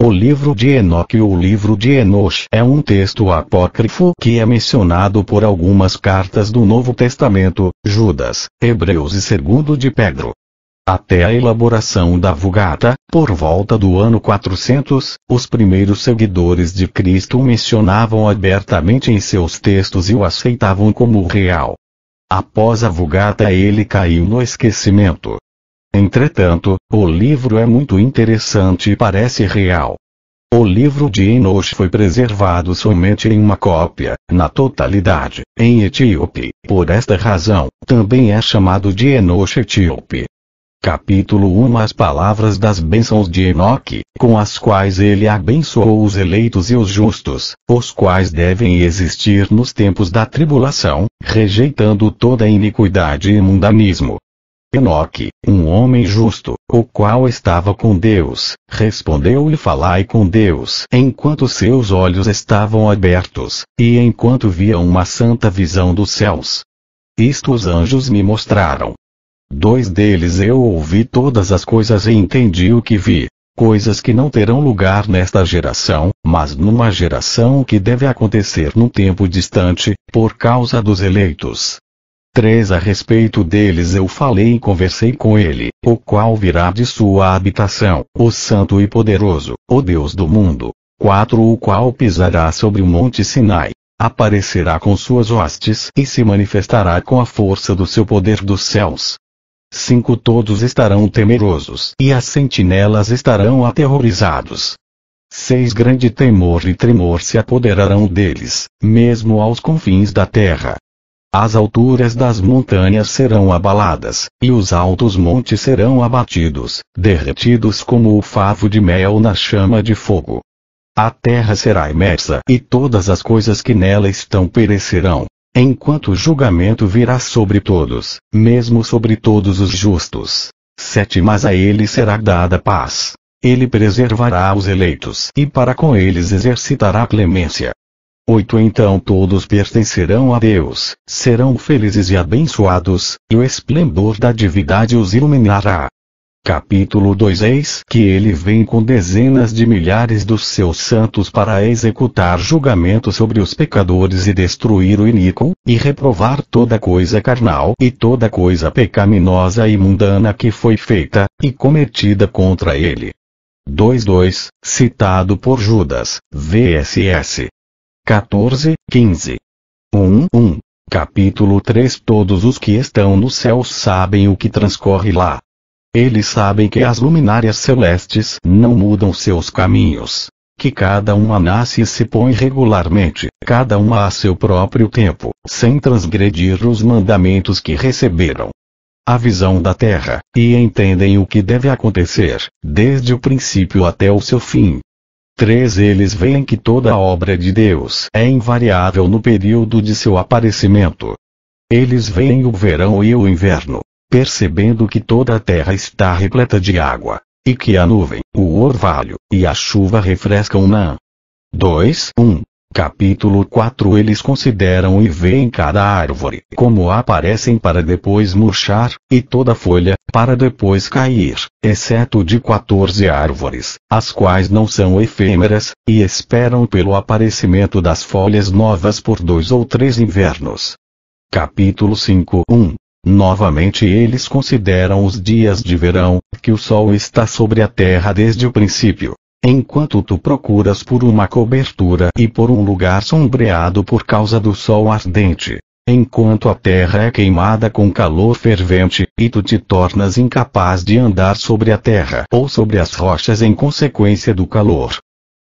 O livro de Enoque ou livro de Enoch é um texto apócrifo que é mencionado por algumas cartas do Novo Testamento, Judas, Hebreus e 2 de Pedro. Até a elaboração da Vulgata, por volta do ano 400, os primeiros seguidores de Cristo o mencionavam abertamente em seus textos e o aceitavam como real. Após a Vulgata ele caiu no esquecimento. Entretanto, o livro é muito interessante e parece real. O livro de Enoch foi preservado somente em uma cópia, na totalidade, em Etíope. Por esta razão, também é chamado de Enoch Etíope. Capítulo 1 As palavras das bênçãos de Enoque, com as quais ele abençoou os eleitos e os justos, os quais devem existir nos tempos da tribulação, rejeitando toda iniquidade e mundanismo. Enoque, um homem justo, o qual estava com Deus, respondeu-lhe: falai com Deus, enquanto seus olhos estavam abertos, e enquanto via uma santa visão dos céus. Isto os anjos me mostraram. 2 deles eu ouvi todas as coisas e entendi o que vi, coisas que não terão lugar nesta geração, mas numa geração que deve acontecer num tempo distante, por causa dos eleitos. 3 A respeito deles eu falei e conversei com ele, o qual virá de sua habitação, o Santo e Poderoso, o Deus do mundo. 4 O qual pisará sobre o monte Sinai, aparecerá com suas hostes e se manifestará com a força do seu poder dos céus. 5 Todos estarão temerosos e as sentinelas estarão aterrorizados. 6 Grande temor e tremor se apoderarão deles, mesmo aos confins da terra. As alturas das montanhas serão abaladas, e os altos montes serão abatidos, derretidos como o favo de mel na chama de fogo. A terra será imersa e todas as coisas que nela estão perecerão, enquanto o julgamento virá sobre todos, mesmo sobre todos os justos. 7 Mas a ele será dada paz. Ele preservará os eleitos e para com eles exercitará clemência. 8 Então todos pertencerão a Deus, serão felizes e abençoados, e o esplendor da divindade os iluminará. Capítulo 2 Eis que ele vem com dezenas de milhares dos seus santos para executar julgamento sobre os pecadores e destruir o iníquo, e reprovar toda coisa carnal e toda coisa pecaminosa e mundana que foi feita, e cometida contra ele. 2:2 Citado por Judas, VSS. 14:15. 1:1 Capítulo 3 Todos os que estão no céu sabem o que transcorre lá. Eles sabem que as luminárias celestes não mudam seus caminhos, que cada uma nasce e se põe regularmente, cada uma a seu próprio tempo, sem transgredir os mandamentos que receberam. A visão da terra, e entendem o que deve acontecer, desde o princípio até o seu fim. 3 Eles veem que toda a obra de Deus é invariável no período de seu aparecimento. Eles veem o verão e o inverno, percebendo que toda a terra está repleta de água, e que a nuvem, o orvalho, e a chuva refrescam-na. 2:1 Capítulo 4 Eles consideram e veem cada árvore como aparecem para depois murchar, e toda folha, para depois cair, exceto de 14 árvores, as quais não são efêmeras, e esperam pelo aparecimento das folhas novas por 2 ou 3 invernos. Capítulo 5:1 Novamente eles consideram os dias de verão, que o sol está sobre a terra desde o princípio, enquanto tu procuras por uma cobertura e por um lugar sombreado por causa do sol ardente, enquanto a terra é queimada com calor fervente, e tu te tornas incapaz de andar sobre a terra ou sobre as rochas em consequência do calor.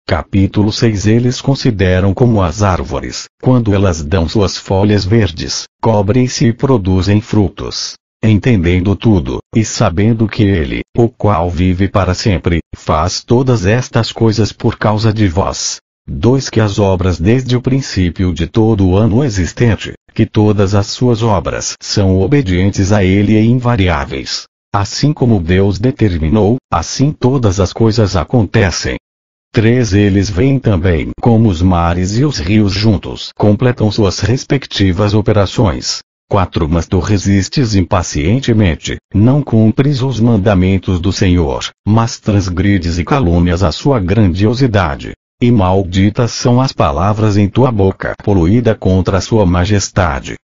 Capítulo 6 Eles consideram como as árvores, quando elas dão suas folhas verdes, cobrem-se e produzem frutos. Entendendo tudo, e sabendo que ele, o qual vive para sempre, faz todas estas coisas por causa de vós. 2 Que as obras desde o princípio de todo o ano existente, que todas as suas obras são obedientes a ele e invariáveis. Assim como Deus determinou, assim todas as coisas acontecem. 3 Eles veem também como os mares e os rios juntos completam suas respectivas operações. 4 Mas tu resistes impacientemente, não cumpres os mandamentos do Senhor, mas transgrides e calúnias a sua grandiosidade. E malditas são as palavras em tua boca, poluída contra a sua majestade.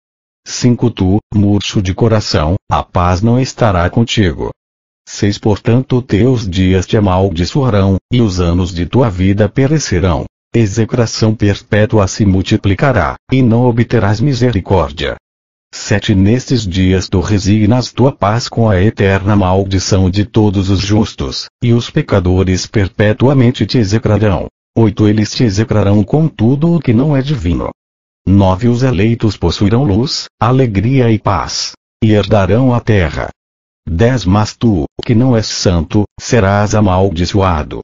5 Tu, murcho de coração, a paz não estará contigo. 6 Portanto teus dias te amaldiçoarão, e os anos de tua vida perecerão. Execração perpétua se multiplicará, e não obterás misericórdia. 7 Nestes dias tu resignas tua paz com a eterna maldição de todos os justos, e os pecadores perpetuamente te execrarão. 8 Eles te execrarão com tudo o que não é divino. 9 Os eleitos possuirão luz, alegria e paz, e herdarão a terra. 10 Mas tu, que não és santo, serás amaldiçoado.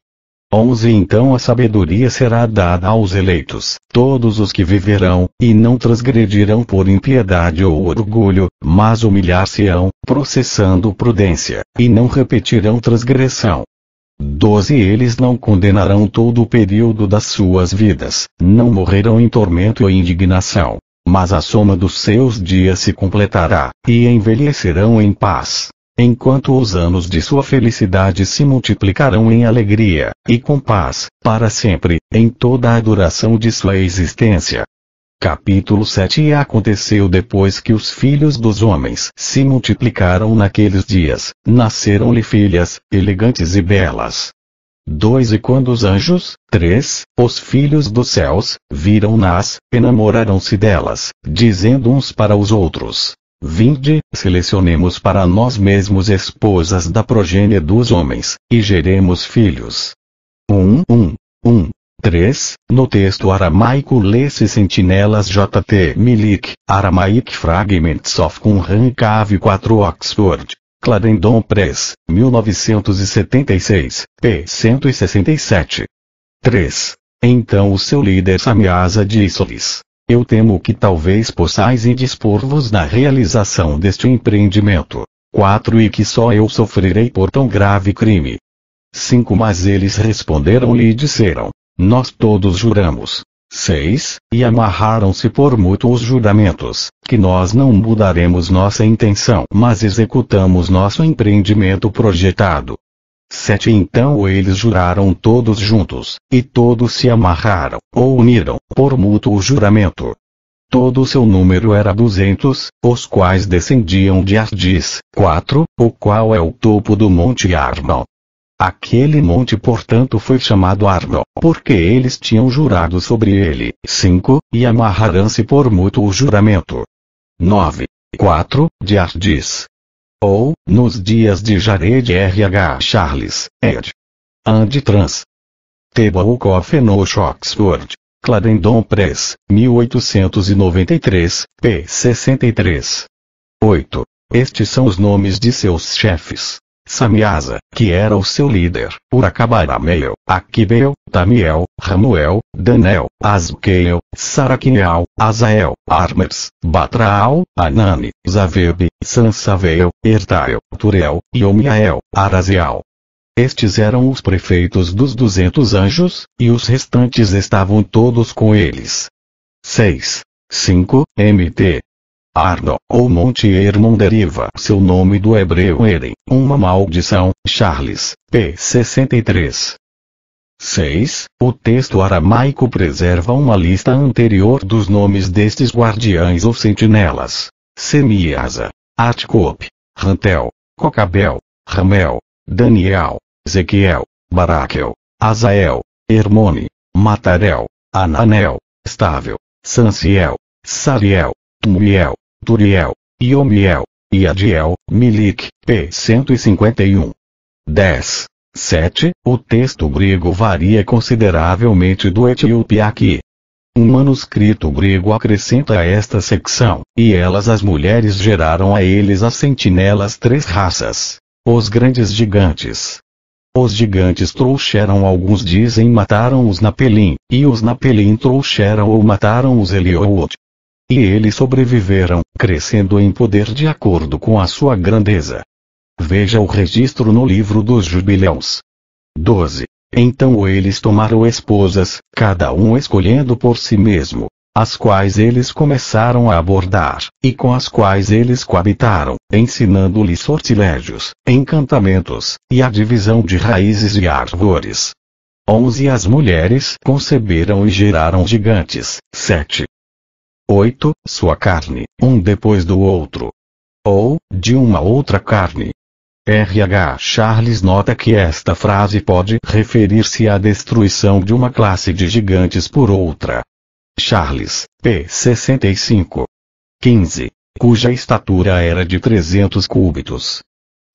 11 Então a sabedoria será dada aos eleitos, todos os que viverão, e não transgredirão por impiedade ou orgulho, mas humilhar-se-ão, processando prudência, e não repetirão transgressão. 12 Eles não condenarão todo o período das suas vidas, não morrerão em tormento e indignação, mas a soma dos seus dias se completará, e envelhecerão em paz, enquanto os anos de sua felicidade se multiplicarão em alegria, e com paz, para sempre, em toda a duração de sua existência. Capítulo 7 E aconteceu depois que os filhos dos homens se multiplicaram naqueles dias, nasceram-lhe filhas, elegantes e belas. 2 E quando os anjos, 3, os filhos dos céus, viram-nas, enamoraram-se delas, dizendo uns para os outros: Vinde, selecionemos para nós mesmos esposas da progênie dos homens, e geremos filhos. 3. No texto aramaico lê-se Sentinelas JT Milik, Aramaic Fragments of Qumran Cave 4 Oxford, Clarendon Press, 1976, p. 167. 3. Então o seu líder Samiasa disse-lhes: Eu temo que talvez possais indispor-vos na realização deste empreendimento. 4 E que só eu sofrerei por tão grave crime. 5 Mas eles responderam-lhe e disseram: Nós todos juramos. 6 E amarraram-se por mútuos juramentos, que nós não mudaremos nossa intenção, mas executamos nosso empreendimento projetado. 7 Então eles juraram todos juntos, e todos se amarraram, ou uniram, por mútuo juramento. Todo o seu número era 200, os quais descendiam de Ardis. 4 O qual é o topo do monte Arnon. Aquele monte portanto foi chamado Arnon, porque eles tinham jurado sobre ele. 5 E amarraram-se por mútuo juramento. 9. 4 De Ardis. Ou, nos dias de Jared R.H. Charles, ed. And trans. The Book of Enoch Oxford, Clarendon Press, 1893, p. 63. 8. Estes são os nomes de seus chefes. Samiasa, que era o seu líder, Uracabarameel, Aquibeel, Tamiel, Ramuel, Danel, Azqueel, Saraquiel, Azael, Armers, Batraal, Anani, Zaveb, Sansaveel, Ertael, Turel, Yomiael, Araziel. Estes eram os prefeitos dos 200 anjos, e os restantes estavam todos com eles. 6. 5. Mt. Arnon, ou Monte Hermon deriva seu nome do hebreu Eren, uma maldição, Charles, p. 63. 6. O texto aramaico preserva uma lista anterior dos nomes destes guardiães ou sentinelas: Semiasa, Atcope, Rantel, Cocabel, Ramel, Daniel, Ezequiel, Baraquel, Azael, Hermone, Matarel, Ananel, Estável, Sanciel, Sariel, Tumuiel, Turiel, Iomiel, Iadiel, Milik, p. 151. 10. 7. O texto grego varia consideravelmente do etíope aqui. Um manuscrito grego acrescenta a esta secção, e elas as mulheres geraram a eles as sentinelas 3 raças. Os grandes gigantes. Os gigantes trouxeram, alguns dizem mataram os Napelim, e os Napelim trouxeram ou mataram os Eliod. E eles sobreviveram, crescendo em poder de acordo com a sua grandeza. Veja o registro no livro dos Jubileus. 12. Então eles tomaram esposas, cada um escolhendo por si mesmo, as quais eles começaram a abordar, e com as quais eles coabitaram, ensinando-lhes sortilégios, encantamentos, e a divisão de raízes de árvores. 11 As mulheres conceberam e geraram gigantes. 7. 8 Sua carne, um depois do outro. Ou, de uma outra carne. R.H. Charles nota que esta frase pode referir-se à destruição de uma classe de gigantes por outra. Charles, p. 65. 15. Cuja estatura era de 300 cúbitos.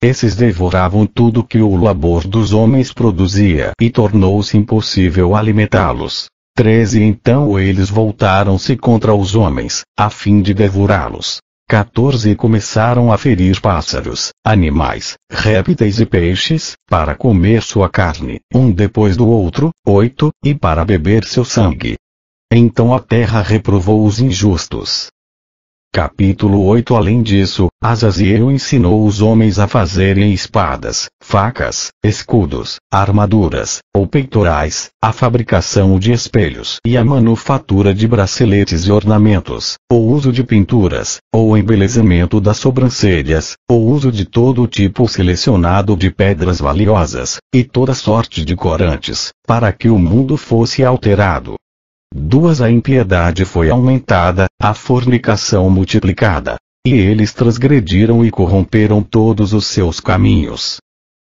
Esses devoravam tudo que o labor dos homens produzia e tornou-se impossível alimentá-los. 13 Então eles voltaram-se contra os homens, a fim de devorá-los. 14 Começaram a ferir pássaros, animais, répteis e peixes, para comer sua carne, um depois do outro. 8 E para beber seu sangue. Então a terra reprovou os injustos. Capítulo 8 Além disso, Azaziel ensinou os homens a fazerem espadas, facas, escudos, armaduras, ou peitorais, a fabricação de espelhos e a manufatura de braceletes e ornamentos, o uso de pinturas, ou embelezamento das sobrancelhas, o uso de todo tipo selecionado de pedras valiosas, e toda sorte de corantes, para que o mundo fosse alterado. 2 A impiedade foi aumentada, a fornicação multiplicada. E eles transgrediram e corromperam todos os seus caminhos.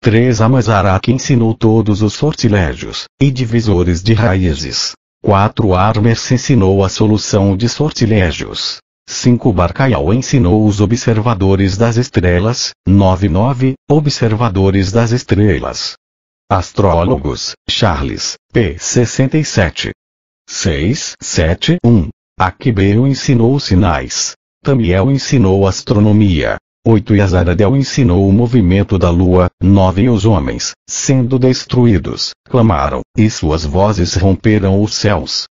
3 Amazaraque ensinou todos os sortilégios, e divisores de raízes. 4 Armes ensinou a solução de sortilégios. 5 Barcaial ensinou os observadores das estrelas. 9 Observadores das estrelas. Astrólogos, Charles, p. 67. 6, 7, 1. Aquibeu ensinou os sinais. Tamiel ensinou astronomia. 8 E Azaradel ensinou o movimento da lua. 9 E os homens, sendo destruídos, clamaram, e suas vozes romperam os céus.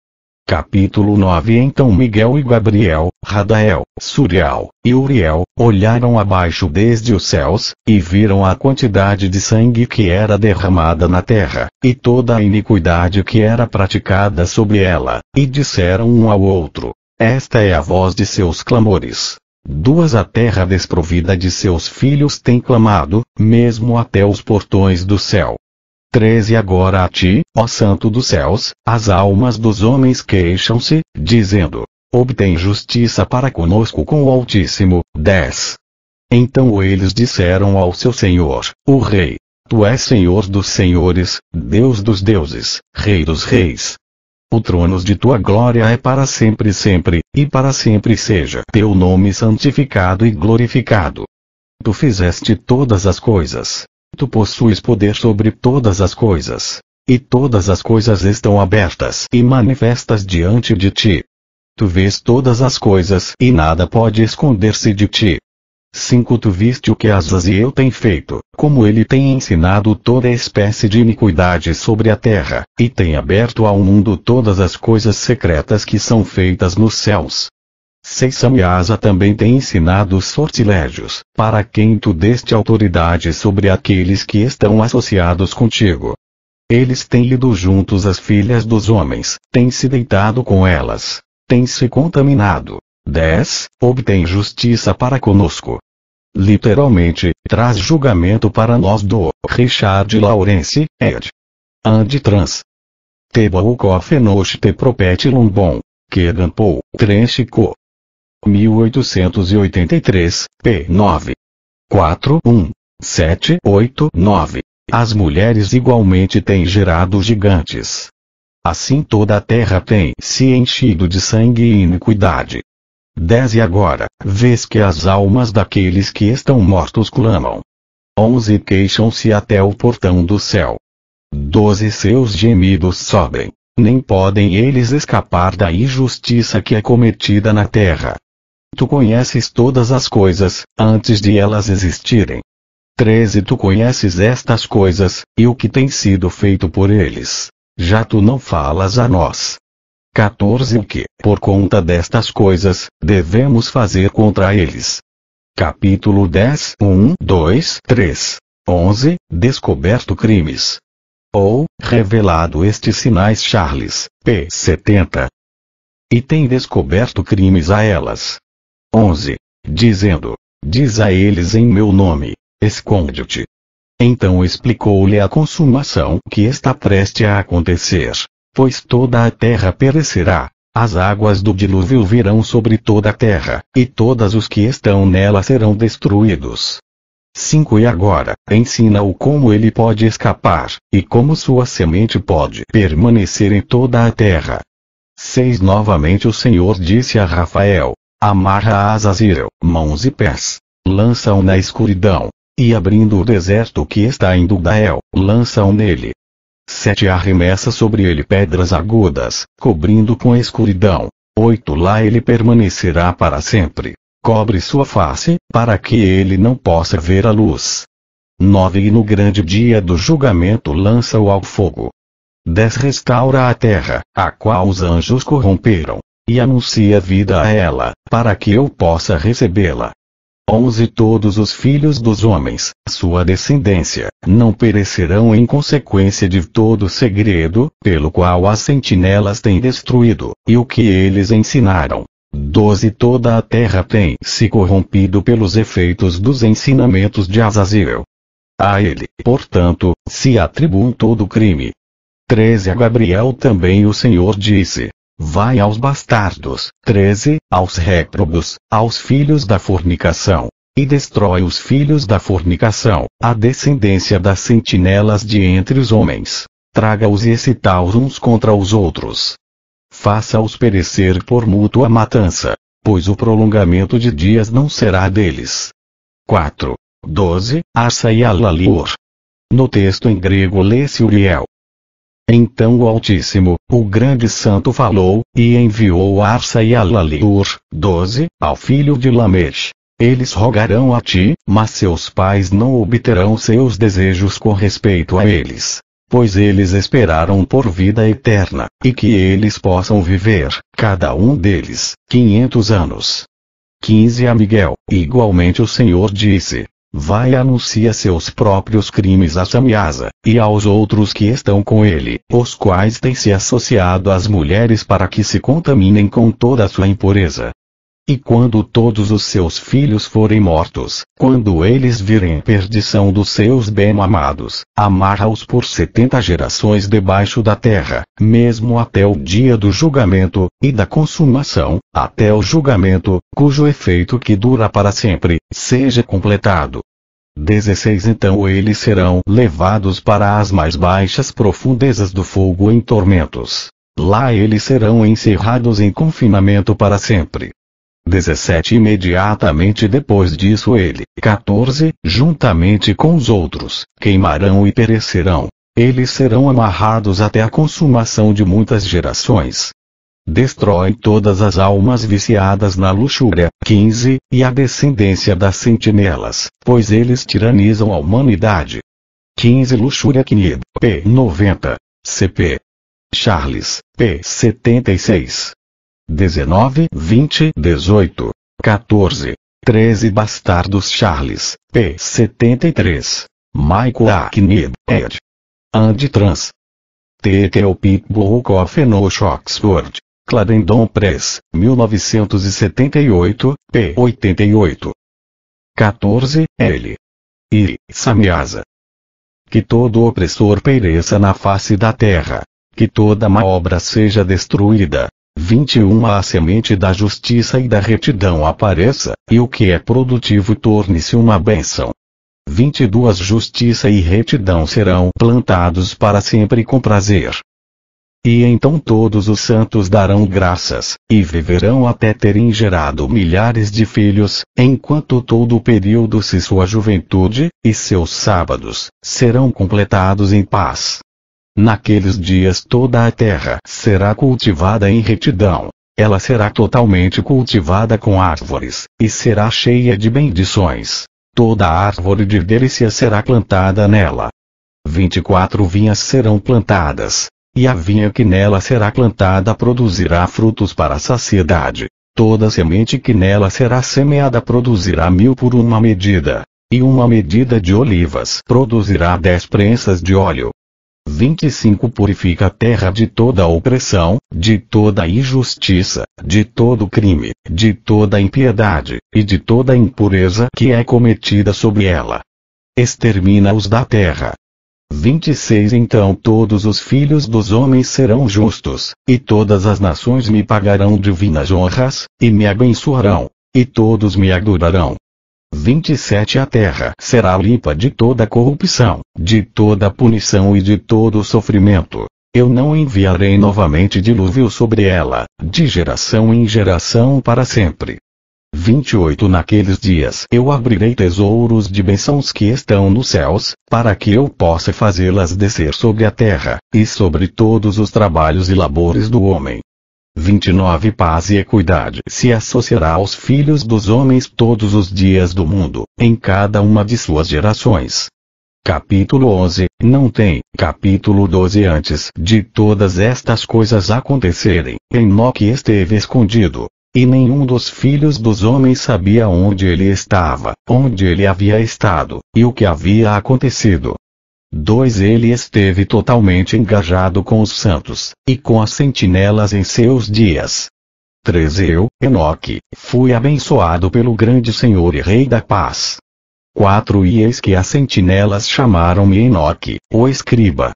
Capítulo 9 Então Miguel e Gabriel, Radael, Suriel, e Uriel, olharam abaixo desde os céus, e viram a quantidade de sangue que era derramada na terra, e toda a iniquidade que era praticada sobre ela, e disseram um ao outro: esta é a voz de seus clamores. 2 A terra desprovida de seus filhos tem clamado, mesmo até os portões do céu. 13 Agora a ti, ó Santo dos céus, as almas dos homens queixam-se, dizendo: obtém justiça para conosco com o Altíssimo. 10 Então eles disseram ao seu Senhor, o Rei: tu és Senhor dos senhores, Deus dos deuses, Rei dos reis. O trono de tua glória é para sempre sempre, e para sempre seja teu nome santificado e glorificado. Tu fizeste todas as coisas. Tu possuis poder sobre todas as coisas. E todas as coisas estão abertas e manifestas diante de ti. Tu vês todas as coisas e nada pode esconder-se de ti. 5 Tu viste o que Azaziel tem feito, como ele tem ensinado toda espécie de iniquidade sobre a terra, e tem aberto ao mundo todas as coisas secretas que são feitas nos céus. 6 Samiasa também tem ensinado os sortilégios, para quem tu deste autoridade sobre aqueles que estão associados contigo. Eles têm ido juntos às filhas dos homens, têm se deitado com elas, têm se contaminado. 10 Obtém justiça para conosco. Literalmente, traz julgamento para nós do Richard Lawrence, ed. And trans. Tebaucofenosh te propete lombon, que gampou, trenchico. 1883, p. 9. 4, 1, 7, 8, 9. As mulheres igualmente têm gerado gigantes. Assim toda a terra tem se enchido de sangue e iniquidade. 10 E agora, vês que as almas daqueles que estão mortos clamam. 11 Queixam-se até o portão do céu. 12 Seus gemidos sobem, nem podem eles escapar da injustiça que é cometida na terra. Tu conheces todas as coisas, antes de elas existirem. 13 Tu conheces estas coisas, e o que tem sido feito por eles. Já tu não falas a nós. 14 O que, por conta destas coisas, devemos fazer contra eles. Capítulo 10 1, 2, 3, 11 Descoberto crimes. Ou, revelado estes sinais Charles, p. 70. e tem descoberto crimes a elas. 11. Dizendo: diz a eles em meu nome, esconde-te. Então explicou-lhe a consumação que está prestes a acontecer, pois toda a terra perecerá, as águas do dilúvio virão sobre toda a terra, e todos os que estão nela serão destruídos. 5. E agora, ensina-o como ele pode escapar, e como sua semente pode permanecer em toda a terra. 6. Novamente o Senhor disse a Rafael: amarra a Azaziel, mãos e pés, lança-o na escuridão, e abrindo o deserto que está em Dudael, lança-o nele. 7. Arremessa sobre ele pedras agudas, cobrindo com a escuridão. 8. Lá ele permanecerá para sempre. Cobre sua face, para que ele não possa ver a luz. 9. E no grande dia do julgamento lança-o ao fogo. 10. Restaura a terra, a qual os anjos corromperam, e anuncia vida a ela, para que eu possa recebê-la. 11. Todos os filhos dos homens, sua descendência, não perecerão em consequência de todo o segredo, pelo qual as sentinelas têm destruído, e o que eles ensinaram. 12. Toda a terra tem se corrompido pelos efeitos dos ensinamentos de Azaziel. A ele, portanto, se atribuem todo o crime. 13. A Gabriel também o Senhor disse: vai aos bastardos. 13. Aos réprobos, aos filhos da fornicação, e destrói os filhos da fornicação, a descendência das sentinelas de entre os homens. Traga-os e excita-os uns contra os outros. Faça-os perecer por mútua matança, pois o prolongamento de dias não será deles. 4. 12. Arsa e Alalior. No texto em grego lê-se Uriel. Então o Altíssimo, o grande santo falou, e enviou Arsa e Alaliur, 12, ao filho de Lameche. Eles rogarão a ti, mas seus pais não obterão seus desejos com respeito a eles, pois eles esperaram por vida eterna, e que eles possam viver, cada um deles, 500 anos. 15. A Miguel, igualmente o Senhor disse: vai e anuncia seus próprios crimes a Samiasa, e aos outros que estão com ele, os quais têm se associado às mulheres para que se contaminem com toda a sua impureza. E quando todos os seus filhos forem mortos, quando eles virem a perdição dos seus bem-amados, amarra-os por 70 gerações debaixo da terra, mesmo até o dia do julgamento, e da consumação, até o julgamento, cujo efeito que dura para sempre, seja completado. 16. Então eles serão levados para as mais baixas profundezas do fogo em tormentos. Lá eles serão encerrados em confinamento para sempre. 17. Imediatamente depois disso ele, 14, juntamente com os outros, queimarão e perecerão. Eles serão amarrados até a consumação de muitas gerações. Destrói todas as almas viciadas na luxúria. 15, e a descendência das sentinelas, pois eles tiranizam a humanidade. 15. Luxúria Knid, p. 90, cp. Charles, p. 76. 19, 20, 18, 14, 13. Bastardos Charles, p. 73. Michael A. Knid, ed. And trans. T.K. Book of Enoch Oxford, Clarendon Press, 1978, p. 88. 14. L. E. Samiasa. Que todo opressor pereça na face da terra. Que toda má obra seja destruída. 21. A semente da justiça e da retidão apareça, e o que é produtivo torne-se uma bênção. 22. Justiça e retidão serão plantados para sempre com prazer. E então todos os santos darão graças, e viverão até terem gerado milhares de filhos, enquanto todo o período de sua juventude, e seus sábados, serão completados em paz. Naqueles dias toda a terra será cultivada em retidão. Ela será totalmente cultivada com árvores, e será cheia de bendições. Toda árvore de delícia será plantada nela. 24. Vinhas serão plantadas, e a vinha que nela será plantada produzirá frutos para a saciedade. Toda semente que nela será semeada produzirá 1000 por uma medida, e uma medida de olivas produzirá 10 prensas de óleo. 25 Purifica a terra de toda opressão, de toda injustiça, de todo crime, de toda impiedade, e de toda impureza que é cometida sobre ela. Extermina-os da terra. 26 Então todos os filhos dos homens serão justos, e todas as nações me pagarão divinas honras, e me abençoarão, e todos me adorarão. 27 A terra será limpa de toda corrupção, de toda punição e de todo sofrimento. Eu não enviarei novamente dilúvio sobre ela, de geração em geração para sempre. 28 Naqueles dias eu abrirei tesouros de bênçãos que estão nos céus, para que eu possa fazê-las descer sobre a terra, e sobre todos os trabalhos e labores do homem. 29 Paz e equidade se associará aos filhos dos homens todos os dias do mundo, em cada uma de suas gerações. Capítulo 11 Não tem, capítulo 12 Antes de todas estas coisas acontecerem, Enoque esteve escondido, e nenhum dos filhos dos homens sabia onde ele estava, onde ele havia estado, e o que havia acontecido. 2 Ele esteve totalmente engajado com os santos, e com as sentinelas em seus dias. 3 Eu, Enoque, fui abençoado pelo grande Senhor e Rei da Paz. 4 E eis que as sentinelas chamaram-me Enoque, o escriba.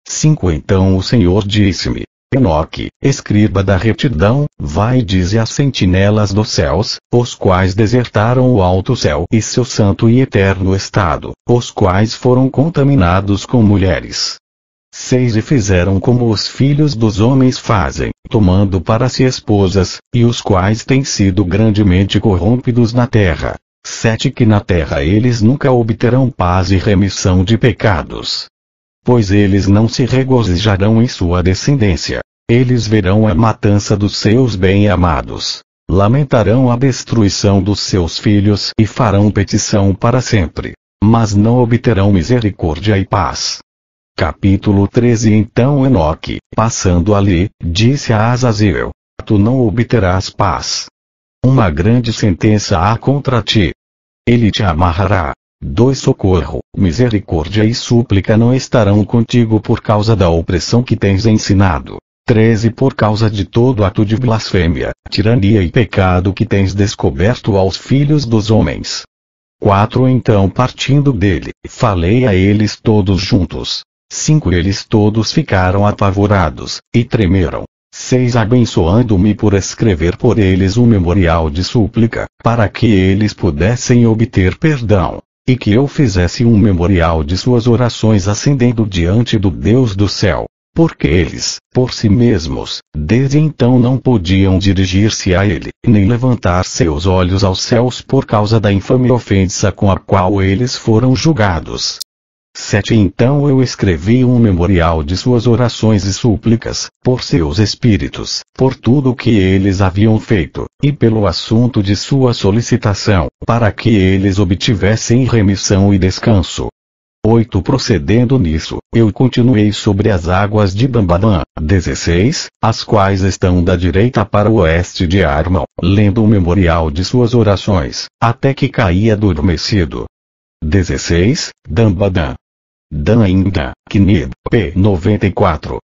5 Então o Senhor disse-me: Enoque, escriba da retidão, vai e dize às sentinelas dos céus, os quais desertaram o alto céu e seu santo e eterno estado, os quais foram contaminados com mulheres. 6 E fizeram como os filhos dos homens fazem, tomando para si esposas, e os quais têm sido grandemente corrompidos na terra. 7 Que na terra eles nunca obterão paz e remissão de pecados. Pois eles não se regozijarão em sua descendência. Eles verão a matança dos seus bem-amados. Lamentarão a destruição dos seus filhos e farão petição para sempre. Mas não obterão misericórdia e paz. Capítulo 13 Então Enoque, passando ali, disse a Azazel: Tu não obterás paz. Uma grande sentença há contra ti. Ele te amarrará. 2 Socorro, misericórdia e súplica não estarão contigo por causa da opressão que tens ensinado. 13 Por causa de todo ato de blasfêmia, tirania e pecado que tens descoberto aos filhos dos homens. 4 Então partindo dele, falei a eles todos juntos. 5 Eles todos ficaram apavorados, e tremeram. 6 Abençoando-me por escrever por eles um memorial de súplica, para que eles pudessem obter perdão. E que eu fizesse um memorial de suas orações ascendendo diante do Deus do céu, porque eles, por si mesmos, desde então não podiam dirigir-se a ele, nem levantar seus olhos aos céus por causa da infame ofensa com a qual eles foram julgados. 7 Então eu escrevi um memorial de suas orações e súplicas, por seus espíritos, por tudo o que eles haviam feito, e pelo assunto de sua solicitação, para que eles obtivessem remissão e descanso. 8 Procedendo nisso, eu continuei sobre as águas de Bambadã. 16 As quais estão da direita para o oeste de Armão, lendo o memorial de suas orações, até que caí adormecido. 16 Dambadã. Dan ainda, Knib, p. 94.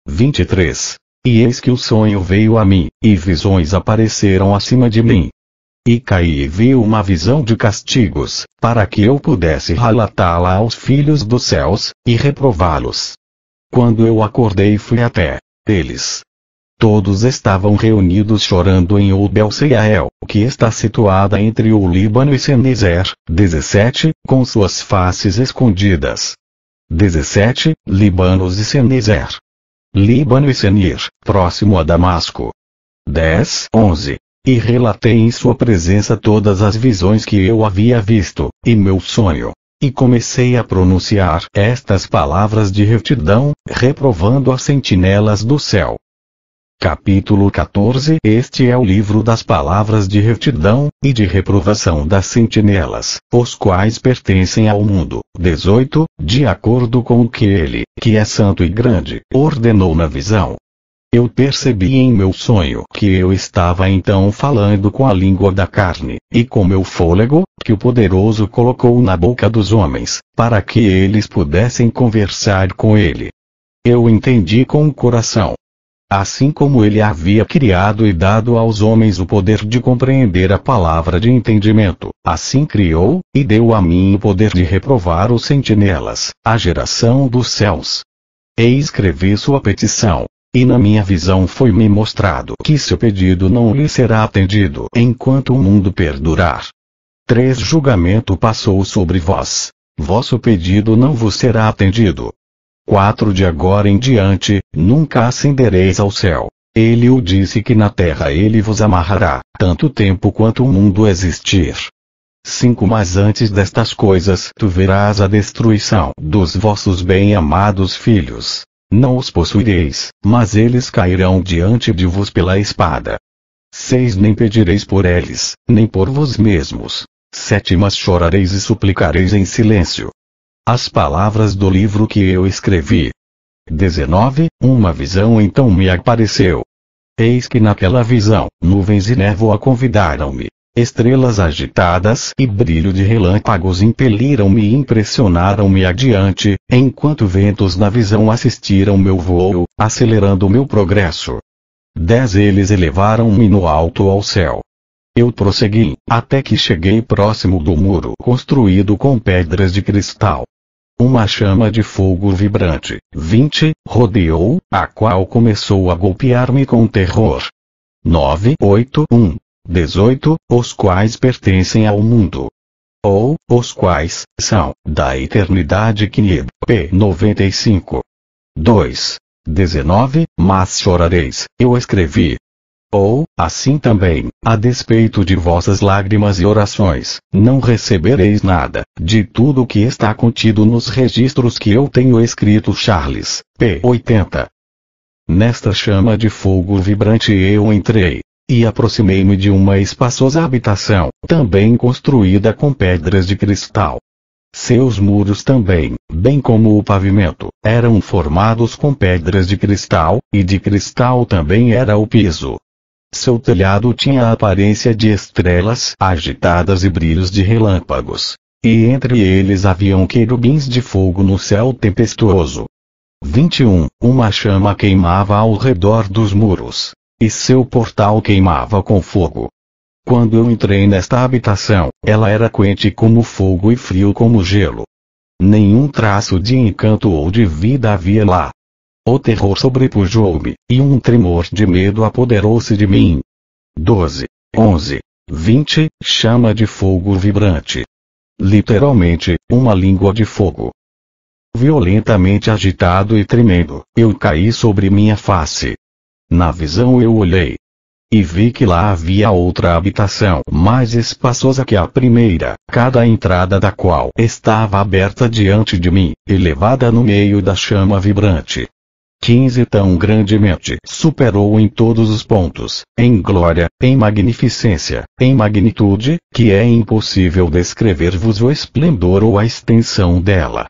23. E eis que o sonho veio a mim, e visões apareceram acima de mim. E caí e vi uma visão de castigos, para que eu pudesse relatá-la aos filhos dos céus, e reprová-los. Quando eu acordei fui até eles. Todos estavam reunidos chorando em Obel-Seiael, que está situada entre o Líbano e Senezer. 17 Com suas faces escondidas. 17 Líbanos e Senezer. Líbano e Senir, próximo a Damasco. 11 E relatei em sua presença todas as visões que eu havia visto, e meu sonho. E comecei a pronunciar estas palavras de retidão, reprovando as sentinelas do céu. Capítulo 14 Este é o livro das palavras de retidão, e de reprovação das sentinelas, os quais pertencem ao mundo. 18 De acordo com o que ele, que é santo e grande, ordenou na visão. Eu percebi em meu sonho que eu estava então falando com a língua da carne, e com meu fôlego, que o poderoso colocou na boca dos homens, para que eles pudessem conversar com ele. Eu entendi com o coração. Assim como ele havia criado e dado aos homens o poder de compreender a palavra de entendimento, assim criou, e deu a mim o poder de reprovar os sentinelas, a geração dos céus. E escrevi sua petição. E na minha visão foi-me mostrado que seu pedido não lhe será atendido enquanto o mundo perdurar. 3 Julgamento passou sobre vós. Vosso pedido não vos será atendido. 4 De agora em diante, nunca ascendereis ao céu. Ele o disse que na terra ele vos amarrará, tanto tempo quanto o mundo existir. 5 Mas antes destas coisas tu verás a destruição dos vossos bem-amados filhos. Não os possuireis, mas eles cairão diante de vos pela espada. 6 Nem pedireis por eles, nem por vos mesmos. 7 Mas chorareis e suplicareis em silêncio. As palavras do livro que eu escrevi. 19 Uma visão então me apareceu. Eis que naquela visão, nuvens e névoa convidaram-me. Estrelas agitadas e brilho de relâmpagos impeliram-me e impressionaram-me adiante, enquanto ventos na visão assistiram meu voo, acelerando meu progresso. 10 Eles elevaram-me no alto ao céu. Eu prossegui, até que cheguei próximo do muro construído com pedras de cristal. Uma chama de fogo vibrante, 20, rodeou, a qual começou a golpear-me com terror. 9 8 1 18, os quais pertencem ao mundo. Ou, os quais, são, da eternidade Knib, p. 95. 2. 19, Mas chorareis, eu escrevi. Ou, assim também, a despeito de vossas lágrimas e orações, não recebereis nada, de tudo o que está contido nos registros que eu tenho escrito. Charles, p. 80. Nesta chama de fogo vibrante eu entrei. E aproximei-me de uma espaçosa habitação, também construída com pedras de cristal. Seus muros também, bem como o pavimento, eram formados com pedras de cristal, e de cristal também era o piso. Seu telhado tinha a aparência de estrelas agitadas e brilhos de relâmpagos. E entre eles haviam querubins de fogo no céu tempestuoso. 21 Uma chama queimava ao redor dos muros. E seu portal queimava com fogo. Quando eu entrei nesta habitação, ela era quente como fogo e frio como gelo. Nenhum traço de encanto ou de vida havia lá. O terror sobrepujou-me, e um tremor de medo apoderou-se de mim. 12, 11, 20, chama de fogo vibrante. Literalmente, uma língua de fogo. Violentamente agitado e tremendo, eu caí sobre minha face. Na visão eu olhei. E vi que lá havia outra habitação mais espaçosa que a primeira, cada entrada da qual estava aberta diante de mim, elevada no meio da chama vibrante. 15 Tão grandemente superou em todos os pontos, em glória, em magnificência, em magnitude, que é impossível descrever-vos o esplendor ou a extensão dela.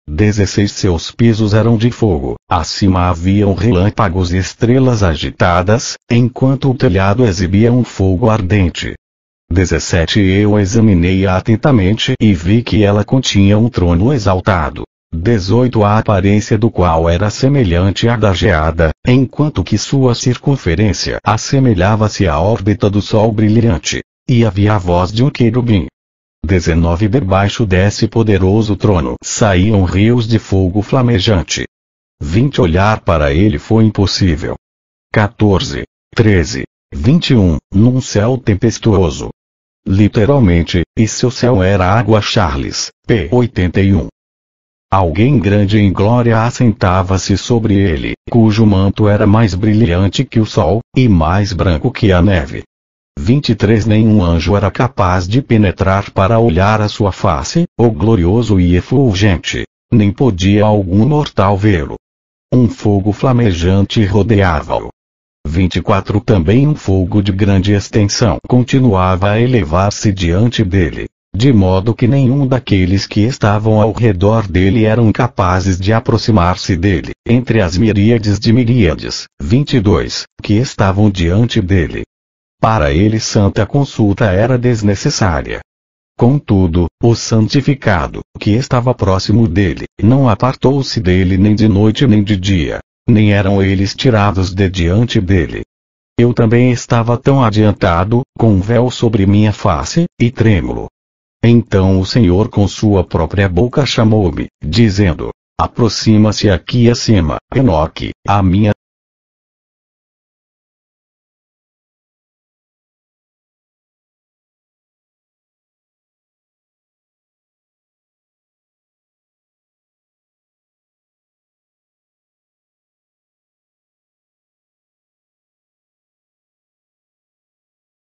16 Seus pisos eram de fogo, acima haviam relâmpagos e estrelas agitadas, enquanto o telhado exibia um fogo ardente. 17 Eu examinei-a atentamente e vi que ela continha um trono exaltado. 18 A aparência do qual era semelhante à da geada, enquanto que sua circunferência assemelhava-se à órbita do sol brilhante, e havia a voz de um querubim. 19 Debaixo desse poderoso trono saíam rios de fogo flamejante. 20 Olhar para ele foi impossível. 14, 13, 21 Num céu tempestuoso. Literalmente, e seu céu era água. Charles, p. 81. Alguém grande em glória assentava-se sobre ele, cujo manto era mais brilhante que o sol, e mais branco que a neve. 23 Nenhum anjo era capaz de penetrar para olhar a sua face, o glorioso e efulgente, nem podia algum mortal vê-lo. Um fogo flamejante rodeava-o. 24 Também um fogo de grande extensão continuava a elevar-se diante dele. de modo que nenhum daqueles que estavam ao redor dele eram capazes de aproximar-se dele, entre as miríades de miríades, 22, que estavam diante dele. Para ele santa consulta era desnecessária. Contudo, o santificado, que estava próximo dele, não apartou-se dele nem de noite nem de dia, nem eram eles tirados de diante dele. Eu também estava tão adiantado, com um véu sobre minha face, e trêmulo. Então o Senhor com sua própria boca chamou-me, dizendo: aproxima-se aqui acima, Enoque, à minha